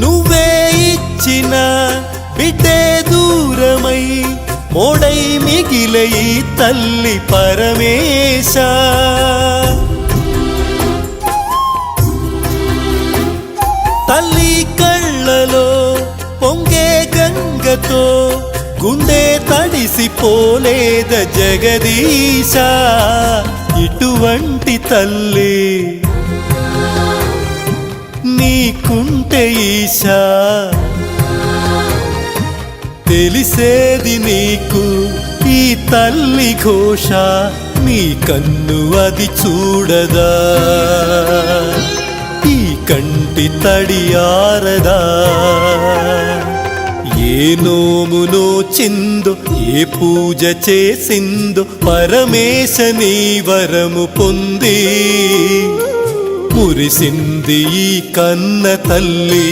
నువ్వే ఇచ్చిన బిడ్డే దూరమై మోడై మిగిలే ఈ తల్లి పరమేశ. తల్లి కళ్ళలో పొంగే గంగతో గుండె తడిసిపోలేద జగదీశ. ఇటువంటి తల్లి నీకుంటే ఈశా, తెలిసేది నీకు ఈ తల్లి ఘోష. నీ కన్ను అది చూడదా, ఈ కంటి తడి ఆరదా. ఏ నోము నోచిందో ఏ పూజ చేసిందో పరమేశ నీ వరము పొంది మురిసింది ఈ కన్న తల్లి.